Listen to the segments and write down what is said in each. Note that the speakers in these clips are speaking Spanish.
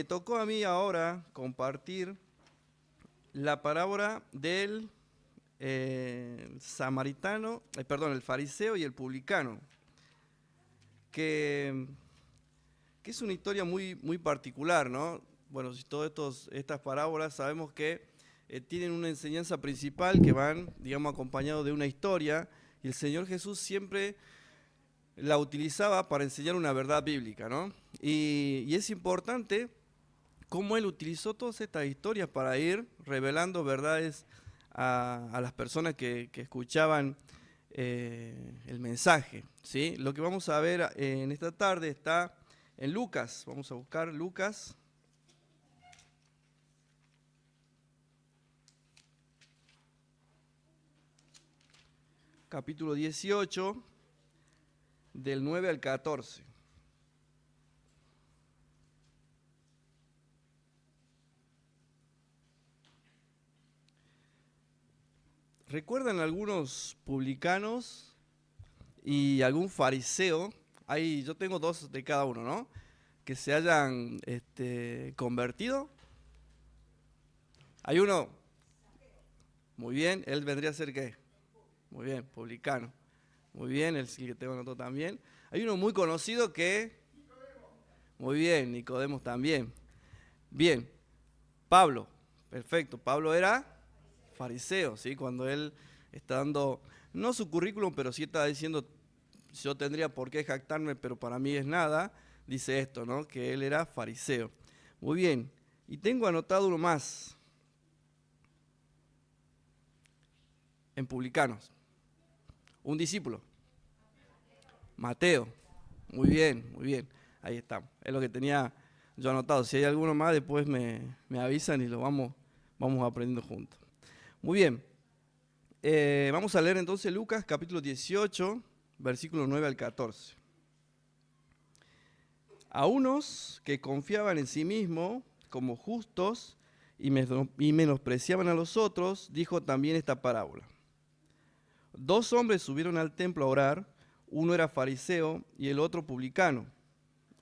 me tocó a mí ahora compartir la parábola del samaritano, perdón, el fariseo y el publicano, que, que es una historia muy particular, ¿no? Bueno, si todas estas parábolas sabemos que tienen una enseñanza principal que van, digamos, acompañados de una historia, y el Señor Jesús siempre la utilizaba para enseñar una verdad bíblica, ¿no? Y es importante cómo él utilizó todas estas historias para ir revelando verdades a las personas que escuchaban el mensaje, ¿sí? Lo que vamos a ver en esta tarde está en Lucas. Vamos a buscar Lucas, capítulo 18, del 9 al 14. ¿Recuerdan algunos publicanos y algún fariseo? Yo tengo dos de cada uno, ¿no? Que se hayan convertido. Hay uno, muy bien, él vendría a ser ¿qué? Muy bien, publicano. Muy bien, el que tengo anotado también. Hay uno muy conocido que, muy bien, Nicodemos también. Bien, Pablo, perfecto. Pablo era fariseo, ¿sí? Cuando él está dando, no su currículum, pero sí está diciendo, yo tendría por qué jactarme, pero para mí es nada, dice esto, ¿no? Que él era fariseo. Muy bien, y tengo anotado uno más, en publicanos, un discípulo, Mateo. Muy bien, ahí estamos. Es lo que tenía yo anotado. Si hay alguno más, después me avisan y lo vamos aprendiendo juntos. Muy bien, vamos a leer entonces Lucas capítulo 18, versículo 9 al 14. A unos que confiaban en sí mismos como justos y menospreciaban a los otros, dijo también esta parábola. Dos hombres subieron al templo a orar, uno era fariseo y el otro publicano.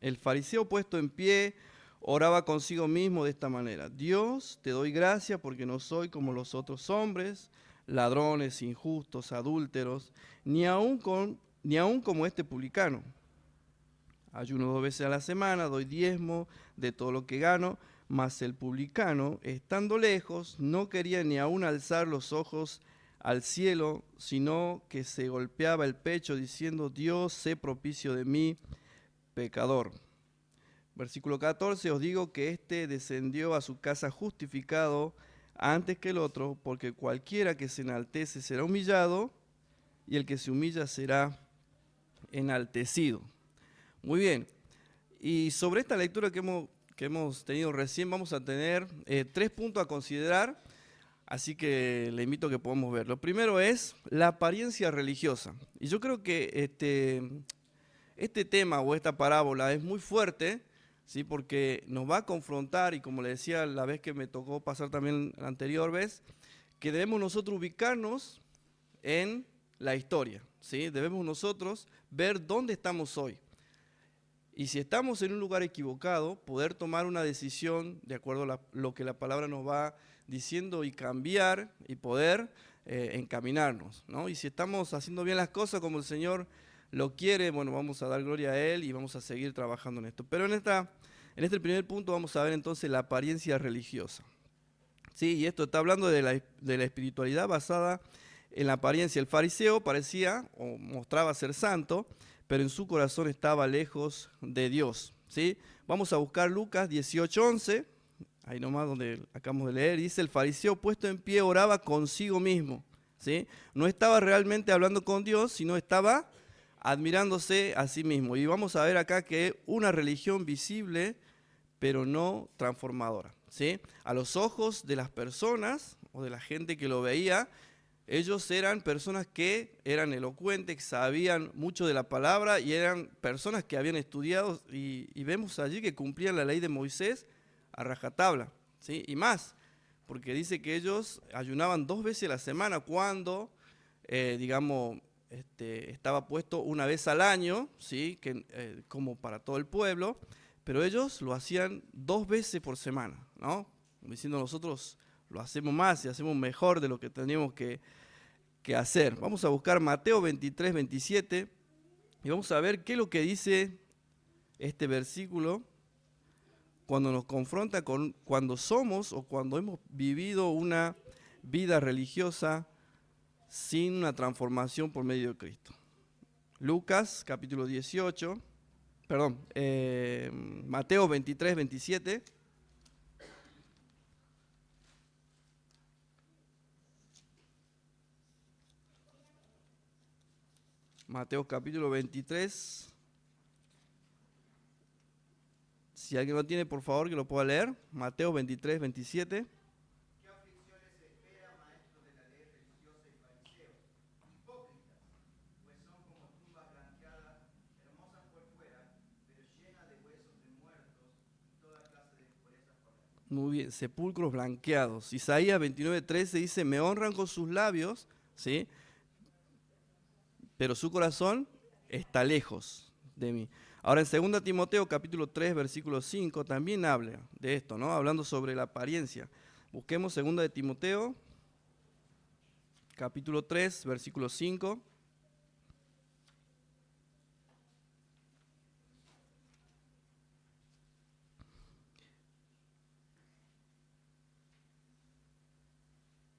El fariseo puesto en pie oraba consigo mismo de esta manera: Dios, te doy gracias porque no soy como los otros hombres, ladrones, injustos, adúlteros, ni aun como este publicano. Ayuno 2 veces a la semana, doy diezmo de todo lo que gano, mas el publicano, estando lejos, no quería ni aun alzar los ojos al cielo, sino que se golpeaba el pecho diciendo: Dios, sé propicio de mí, pecador. Versículo 14, os digo que éste descendió a su casa justificado antes que el otro, porque cualquiera que se enaltece será humillado, y el que se humilla será enaltecido. Muy bien, y sobre esta lectura que hemos tenido recién, vamos a tener 3 puntos a considerar, así que le invito a que podamos ver. Lo primero es la apariencia religiosa. Y yo creo que este tema o esta parábola es muy fuerte, ¿sí? Porque nos va a confrontar, y como le decía la vez que me tocó pasar también la anterior vez, que debemos nosotros ubicarnos en la historia, ¿sí? Debemos nosotros ver dónde estamos hoy. Y si estamos en un lugar equivocado, poder tomar una decisión de acuerdo a lo que la palabra nos va diciendo y cambiar y poder encaminarnos, ¿no? Y si estamos haciendo bien las cosas como el Señor lo quiere, bueno, vamos a dar gloria a Él y vamos a seguir trabajando en esto. Pero en este primer punto vamos a ver entonces la apariencia religiosa. Sí, y esto está hablando de la espiritualidad basada en la apariencia. El fariseo parecía o mostraba ser santo, pero en su corazón estaba lejos de Dios, ¿sí? Vamos a buscar Lucas 18:11, ahí nomás donde acabamos de leer, dice: el fariseo puesto en pie oraba consigo mismo, ¿sí? No estaba realmente hablando con Dios, sino estaba admirándose a sí mismo. Y vamos a ver acá que una religión visible, pero no transformadora, ¿sí? A los ojos de las personas o de la gente que lo veía, ellos eran personas que eran elocuentes, que sabían mucho de la palabra y eran personas que habían estudiado y vemos allí que cumplían la ley de Moisés a rajatabla, ¿sí? Y más, porque dice que ellos ayunaban 2 veces a la semana cuando, digamos, estaba puesto una vez al año, ¿sí? Como para todo el pueblo, pero ellos lo hacían 2 veces por semana, ¿no? Diciendo nosotros lo hacemos más y hacemos mejor de lo que teníamos que hacer. Vamos a buscar Mateo 23, 27 y vamos a ver qué es lo que dice este versículo cuando nos confronta con cuando somos o cuando hemos vivido una vida religiosa sin una transformación por medio de Cristo. Lucas capítulo 18, perdón, Mateo 23, 27. Mateo capítulo 23. Si alguien lo tiene, por favor, que lo pueda leer. Mateo 23, 27. ¿Qué aflicciones espera, maestros de la ley religiosa y fariseos? Hipócritas, pues son como tumbas blanqueadas, hermosas por fuera, pero llenas de huesos de muertos y toda clase de impurezas por dentro. Muy bien, sepulcros blanqueados. Isaías 29, 13 dice, me honran con sus labios, ¿sí? Pero su corazón está lejos de mí. Ahora en 2 Timoteo capítulo 3, versículo 5 también habla de esto, ¿no? Hablando sobre la apariencia. Busquemos 2 Timoteo capítulo 3, versículo 5.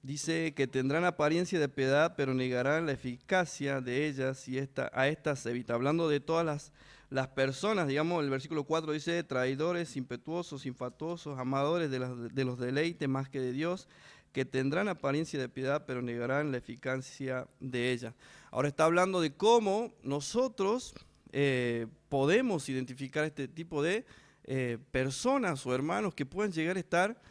Dice que tendrán apariencia de piedad, pero negarán la eficacia de ellas y a estas se evita. Hablando de todas las personas, digamos, el versículo 4 dice, traidores, impetuosos, infatuosos, amadores de los deleites más que de Dios, que tendrán apariencia de piedad, pero negarán la eficacia de ella. Ahora está hablando de cómo nosotros podemos identificar este tipo de personas o hermanos que pueden llegar a estar,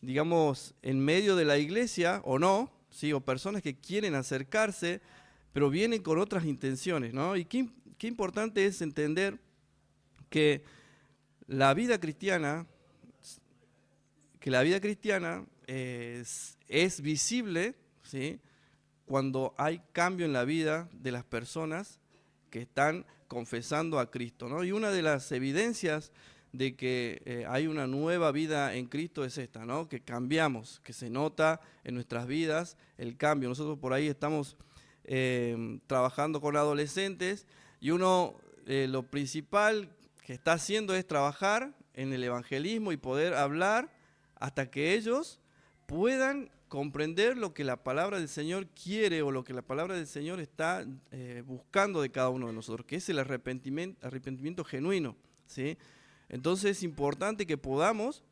digamos, en medio de la iglesia o no, ¿sí? O personas que quieren acercarse, pero vienen con otras intenciones, ¿no? Y qué importante es entender que la vida cristiana, es visible, ¿sí? Cuando hay cambio en la vida de las personas que están confesando a Cristo, ¿no? Y una de las evidencias de que hay una nueva vida en Cristo es esta, ¿no? Que cambiamos, que se nota en nuestras vidas el cambio. Nosotros por ahí estamos trabajando con adolescentes y lo principal que está haciendo es trabajar en el evangelismo y poder hablar hasta que ellos puedan comprender lo que la palabra del Señor quiere o lo que la palabra del Señor está buscando de cada uno de nosotros, que es el arrepentimiento genuino, ¿sí? Entonces es importante que podamos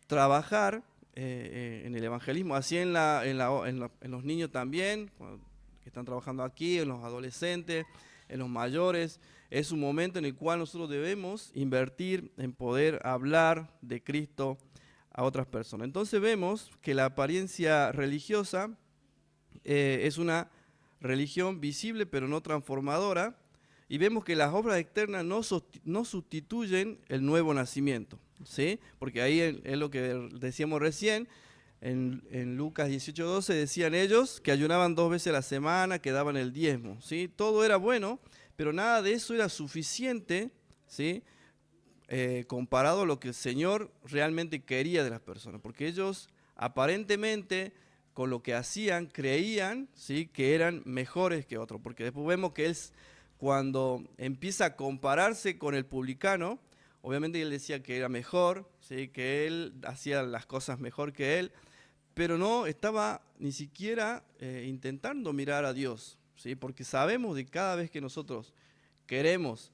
trabajar en el evangelismo, así en los niños también, que están trabajando aquí, en los adolescentes, en los mayores. Es un momento en el cual nosotros debemos invertir en poder hablar de Cristo a otras personas. Entonces vemos que la apariencia religiosa es una religión visible pero no transformadora, y vemos que las obras externas no sustituyen el nuevo nacimiento, ¿sí? Porque ahí es lo que decíamos recién, en Lucas 18:12 decían ellos que ayunaban 2 veces a la semana, que daban el diezmo, ¿sí? Todo era bueno, pero nada de eso era suficiente, ¿sí? Comparado a lo que el Señor realmente quería de las personas, porque ellos aparentemente con lo que hacían creían, ¿sí? Que eran mejores que otros, porque después vemos que Él, cuando empieza a compararse con el publicano, obviamente él decía que era mejor, ¿sí? Que él hacía las cosas mejor que él, pero no estaba ni siquiera intentando mirar a Dios, ¿sí? Porque sabemos de cada vez que nosotros queremos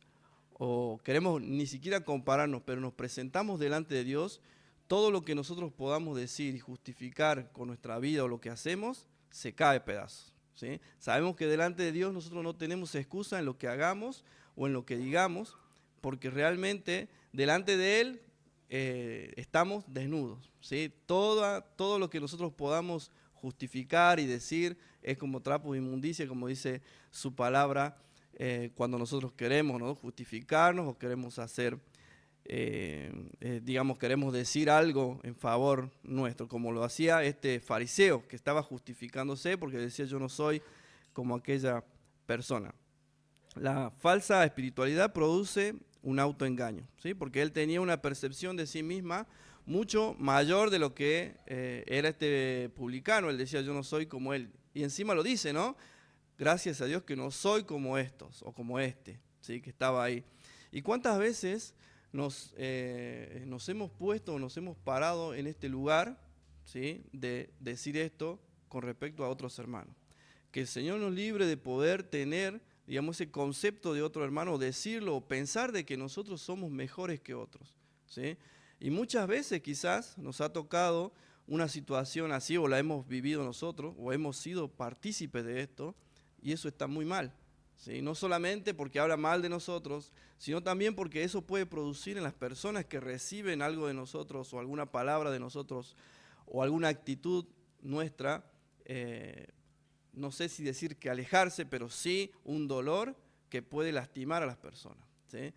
ni siquiera compararnos, pero nos presentamos delante de Dios, todo lo que nosotros podamos decir y justificar con nuestra vida o lo que hacemos, se cae a pedazos, ¿sí? Sabemos que delante de Dios nosotros no tenemos excusa en lo que hagamos o en lo que digamos, porque realmente delante de Él estamos desnudos, ¿sí? Todo lo que nosotros podamos justificar y decir es como trapo de inmundicia, como dice su palabra, cuando nosotros queremos, ¿no? Justificarnos o queremos hacer, digamos, queremos decir algo en favor nuestro, como lo hacía este fariseo que estaba justificándose porque decía yo no soy como aquella persona. La falsa espiritualidad produce un autoengaño, ¿sí? Porque él tenía una percepción de sí misma mucho mayor de lo que era este publicano. Él decía, yo no soy como él. Y encima lo dice, ¿no? Gracias a Dios que no soy como estos o como este, ¿sí? Que estaba ahí. ¿Y cuántas veces nos hemos puesto, nos hemos parado en este lugar, ¿sí? De decir esto con respecto a otros hermanos? Que el Señor nos libre de poder tener, digamos, ese concepto de otro hermano, decirlo o pensar de que nosotros somos mejores que otros, ¿sí? Y muchas veces quizás nos ha tocado una situación así, o la hemos vivido nosotros, o hemos sido partícipes de esto, y eso está muy mal, ¿sí? No solamente porque habla mal de nosotros, sino también porque eso puede producir en las personas que reciben algo de nosotros, o alguna palabra de nosotros, o alguna actitud nuestra, no sé si decir que alejarse, pero sí un dolor que puede lastimar a las personas, ¿sí?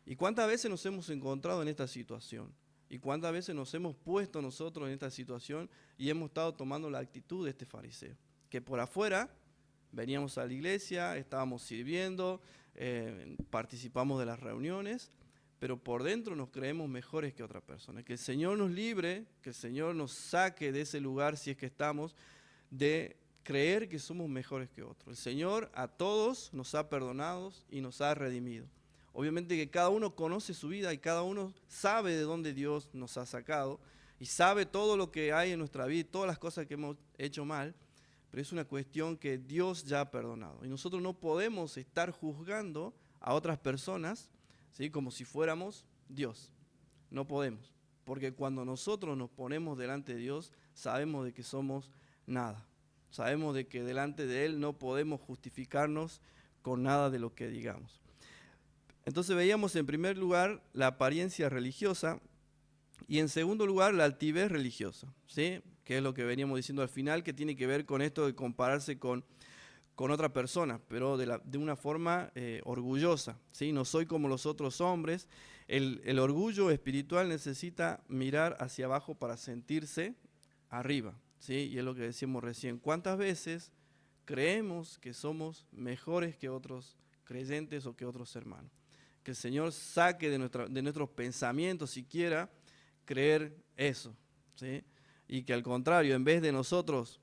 ¿Y cuántas veces nos hemos encontrado en esta situación? ¿Y cuántas veces nos hemos puesto nosotros en esta situación y hemos estado tomando la actitud de este fariseo? Que por afuera veníamos a la iglesia, estábamos sirviendo, participamos de las reuniones, pero por dentro nos creemos mejores que otra persona. Que el Señor nos libre, que el Señor nos saque de ese lugar, si es que estamos, de creer que somos mejores que otros. El Señor a todos nos ha perdonado y nos ha redimido. Obviamente que cada uno conoce su vida y cada uno sabe de dónde Dios nos ha sacado y sabe todo lo que hay en nuestra vida, todas las cosas que hemos hecho mal, pero es una cuestión que Dios ya ha perdonado. Y nosotros no podemos estar juzgando a otras personas, ¿sí? Como si fuéramos Dios. No podemos, porque cuando nosotros nos ponemos delante de Dios, sabemos de que somos nada. Sabemos de que delante de Él no podemos justificarnos con nada de lo que digamos. Entonces veíamos en primer lugar la apariencia religiosa y en segundo lugar la altivez religiosa, ¿sí? Que es lo que veníamos diciendo al final, que tiene que ver con esto de compararse con otra persona, pero de una forma orgullosa, ¿sí? No soy como los otros hombres. El orgullo espiritual necesita mirar hacia abajo para sentirse arriba, ¿sí? Y es lo que decíamos recién. ¿Cuántas veces creemos que somos mejores que otros creyentes o que otros hermanos? Que el Señor saque de nuestros pensamientos siquiera creer eso, ¿sí? Y que al contrario, en vez de nosotros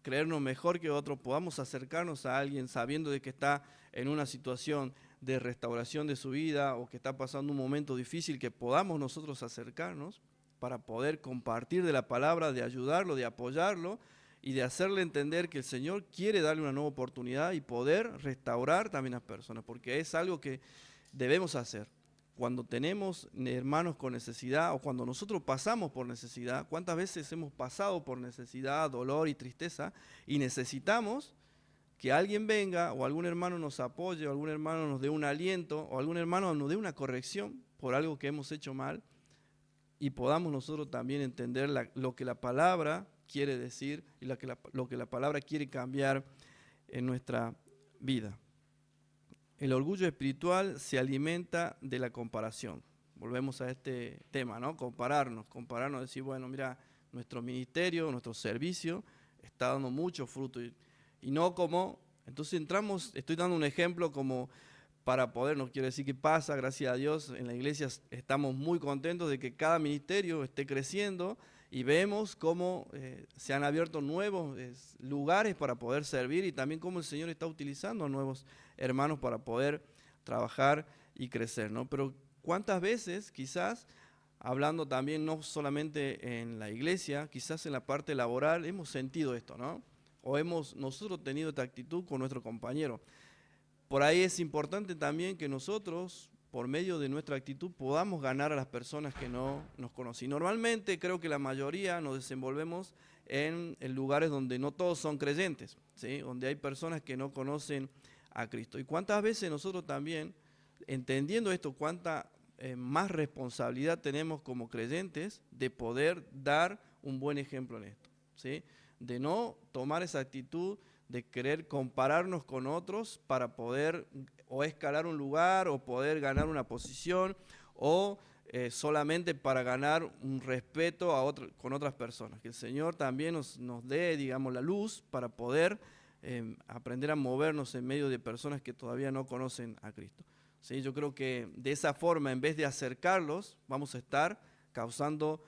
creernos mejor que otros, podamos acercarnos a alguien sabiendo de que está en una situación de restauración de su vida o que está pasando un momento difícil, que podamos nosotros acercarnos para poder compartir de la palabra, de ayudarlo, de apoyarlo y de hacerle entender que el Señor quiere darle una nueva oportunidad y poder restaurar también a las personas, porque es algo que debemos hacer. Cuando tenemos hermanos con necesidad o cuando nosotros pasamos por necesidad, ¿cuántas veces hemos pasado por necesidad, dolor y tristeza y necesitamos que alguien venga o algún hermano nos apoye o algún hermano nos dé un aliento o algún hermano nos dé una corrección por algo que hemos hecho mal y podamos nosotros también entender lo que la palabra quiere decir y lo que la palabra quiere cambiar en nuestra vida? El orgullo espiritual se alimenta de la comparación. Volvemos a este tema, ¿no? Compararnos, decir, bueno, mira, nuestro ministerio, nuestro servicio está dando mucho fruto y no como, entonces entramos, estoy dando un ejemplo como para poder, no quiero decir que pasa, gracias a Dios, en la iglesia estamos muy contentos de que cada ministerio esté creciendo y vemos cómo se han abierto nuevos lugares para poder servir y también cómo el Señor está utilizando a nuevos hermanos para poder trabajar y crecer, ¿no? Pero ¿cuántas veces quizás, hablando también no solamente en la iglesia, quizás en la parte laboral, hemos sentido esto, ¿no? O hemos nosotros tenido esta actitud con nuestro compañero? Por ahí es importante también que nosotros, por medio de nuestra actitud, podamos ganar a las personas que no nos conocen. Normalmente creo que la mayoría nos desenvolvemos en lugares donde no todos son creyentes, ¿sí? Donde hay personas que no conocen a Cristo. Y cuántas veces nosotros también, entendiendo esto, cuánta más responsabilidad tenemos como creyentes de poder dar un buen ejemplo en esto, ¿sí? De no tomar esa actitud de querer compararnos con otros para poder o escalar un lugar o poder ganar una posición o solamente para ganar un respeto con otras personas. Que el Señor también nos dé, digamos, la luz para poder aprender a movernos en medio de personas que todavía no conocen a Cristo. ¿sí? Yo creo que de esa forma, en vez de acercarlos, vamos a estar causando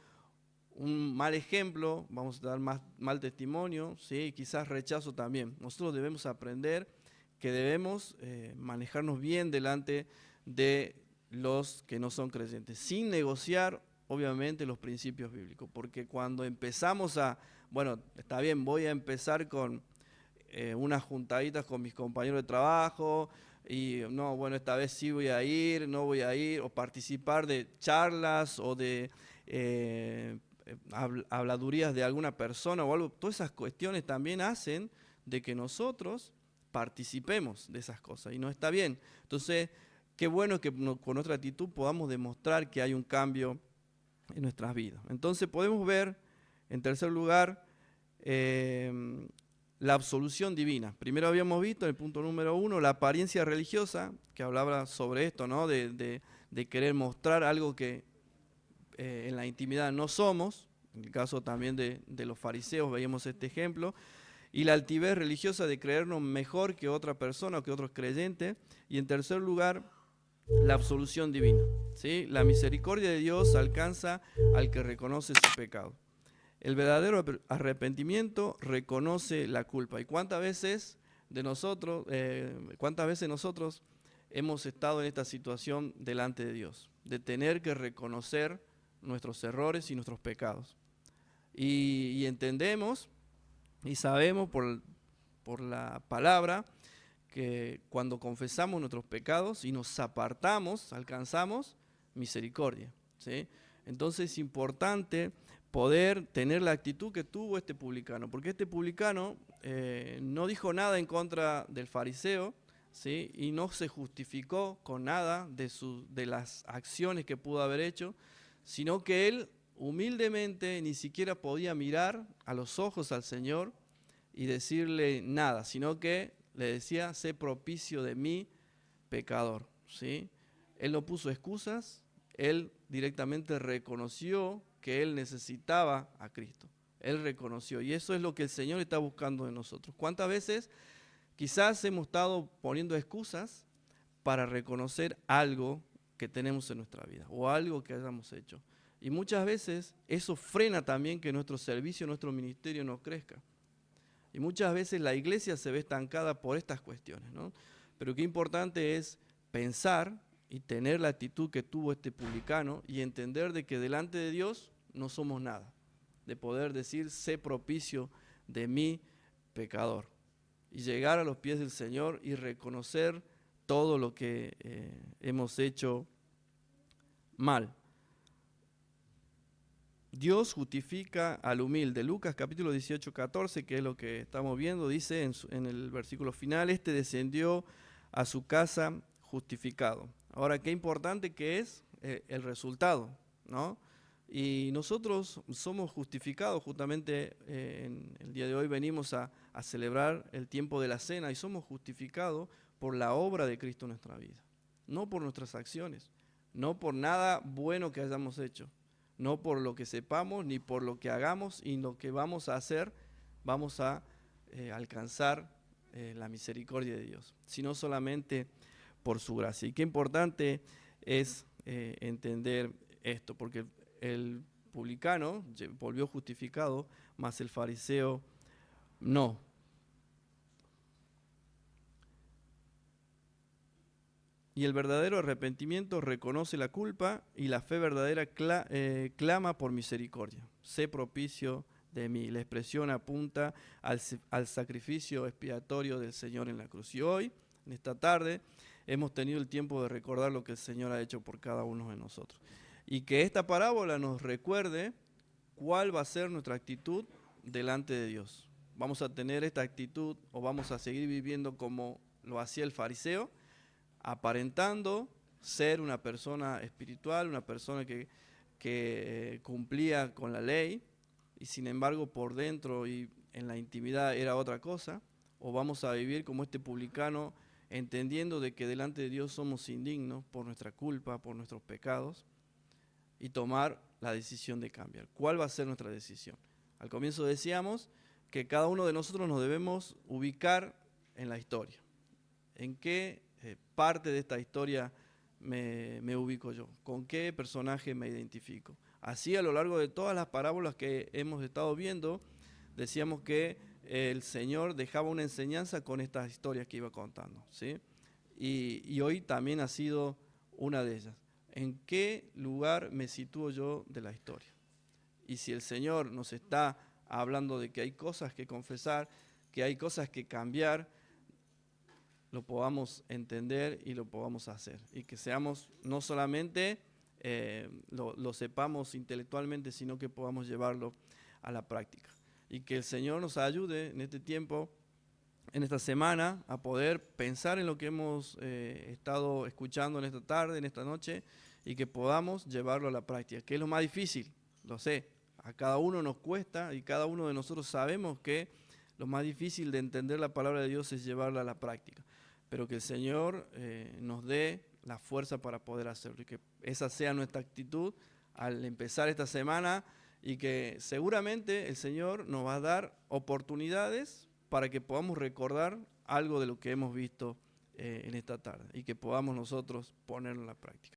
un mal ejemplo, vamos a dar mal testimonio, ¿sí? Quizás rechazo también. Nosotros debemos aprender que debemos manejarnos bien delante de los que no son creyentes, sin negociar, obviamente, los principios bíblicos, porque cuando empezamos bueno, está bien, voy a empezar con unas juntaditas con mis compañeros de trabajo, y no, bueno, esta vez sí voy a ir, no voy a ir, o participar de charlas o de habladurías de alguna persona o algo. Todas esas cuestiones también hacen de que nosotros participemos de esas cosas, y no está bien. Entonces, qué bueno que con nuestra actitud podamos demostrar que hay un cambio en nuestras vidas. Entonces podemos ver, en tercer lugar, la absolución divina. Primero habíamos visto en el punto número 1 la apariencia religiosa, que hablaba sobre esto, ¿no? de querer mostrar algo que en la intimidad no somos. En el caso también de los fariseos veíamos este ejemplo. Y la altivez religiosa de creernos mejor que otra persona o que otros creyentes. Y en tercer lugar, la absolución divina, ¿sí? La misericordia de Dios alcanza al que reconoce su pecado. El verdadero arrepentimiento reconoce la culpa. ¿Y cuántas veces nosotros hemos estado en esta situación delante de Dios? De tener que reconocer nuestros errores y nuestros pecados. Y entendemos y sabemos por la palabra que cuando confesamos nuestros pecados y nos apartamos, alcanzamos misericordia, ¿sí? Entonces es importante poder tener la actitud que tuvo este publicano, porque este publicano no dijo nada en contra del fariseo, ¿sí? Y no se justificó con nada de las acciones que pudo haber hecho, sino que él humildemente ni siquiera podía mirar a los ojos al Señor y decirle nada, sino que le decía: sé propicio de mí, pecador, ¿sí? Él no puso excusas, él directamente reconoció que él necesitaba a Cristo. Él reconoció, y eso es lo que el Señor está buscando de nosotros. ¿Cuántas veces quizás hemos estado poniendo excusas para reconocer algo que tenemos en nuestra vida o algo que hayamos hecho? Y muchas veces eso frena también que nuestro servicio, nuestro ministerio no crezca. Y muchas veces la iglesia se ve estancada por estas cuestiones, ¿no? Pero qué importante es pensar y tener la actitud que tuvo este publicano y entender de que delante de Dios no somos nada. De poder decir: sé propicio de mí, pecador. Y llegar a los pies del Señor y reconocer todo lo que hemos hecho mal. Dios justifica al humilde. Lucas capítulo 18, 14, que es lo que estamos viendo, dice en el versículo final: este descendió a su casa justificado. Ahora, qué importante que es el resultado, ¿no? Y nosotros somos justificados justamente en el día de hoy. Venimos a celebrar el tiempo de la cena y somos justificados por la obra de Cristo en nuestra vida. No por nuestras acciones, no por nada bueno que hayamos hecho. No por lo que sepamos, ni por lo que hagamos, y lo que vamos a hacer, vamos a alcanzar la misericordia de Dios, sino solamente por su gracia. Y qué importante es entender esto, porque el publicano volvió justificado, mas el fariseo no. Y el verdadero arrepentimiento reconoce la culpa, y la fe verdadera clama por misericordia. Sé propicio de mí. La expresión apunta al sacrificio expiatorio del Señor en la cruz. Y hoy, en esta tarde, hemos tenido el tiempo de recordar lo que el Señor ha hecho por cada uno de nosotros. Y que esta parábola nos recuerde cuál va a ser nuestra actitud delante de Dios. ¿Vamos a tener esta actitud o vamos a seguir viviendo como lo hacía el fariseo, aparentando ser una persona espiritual, una persona que cumplía con la ley, y sin embargo por dentro y en la intimidad era otra cosa? ¿O vamos a vivir como este publicano, entendiendo de que delante de Dios somos indignos por nuestra culpa, por nuestros pecados, y tomar la decisión de cambiar? ¿Cuál va a ser nuestra decisión? Al comienzo decíamos que cada uno de nosotros nos debemos ubicar en la historia. ¿En qué parte de esta historia me ubico yo? ¿Con qué personaje me identifico? Así, a lo largo de todas las parábolas que hemos estado viendo, decíamos que el Señor dejaba una enseñanza con estas historias que iba contando, ¿sí? Y hoy también ha sido una de ellas. ¿En qué lugar me sitúo yo de la historia? Y si el Señor nos está hablando de que hay cosas que confesar, que hay cosas que cambiar, lo podamos entender y lo podamos hacer. Y que seamos, no solamente lo sepamos intelectualmente, sino que podamos llevarlo a la práctica. Y que el Señor nos ayude en este tiempo, en esta semana, a poder pensar en lo que hemos estado escuchando en esta tarde, en esta noche, y que podamos llevarlo a la práctica, que es lo más difícil, lo sé. A cada uno nos cuesta y cada uno de nosotros sabemos que lo más difícil de entender la palabra de Dios es llevarla a la práctica. Pero que el Señor nos dé la fuerza para poder hacerlo y que esa sea nuestra actitud al empezar esta semana y que seguramente el Señor nos va a dar oportunidades para que podamos recordar algo de lo que hemos visto en esta tarde y que podamos nosotros ponerlo en la práctica.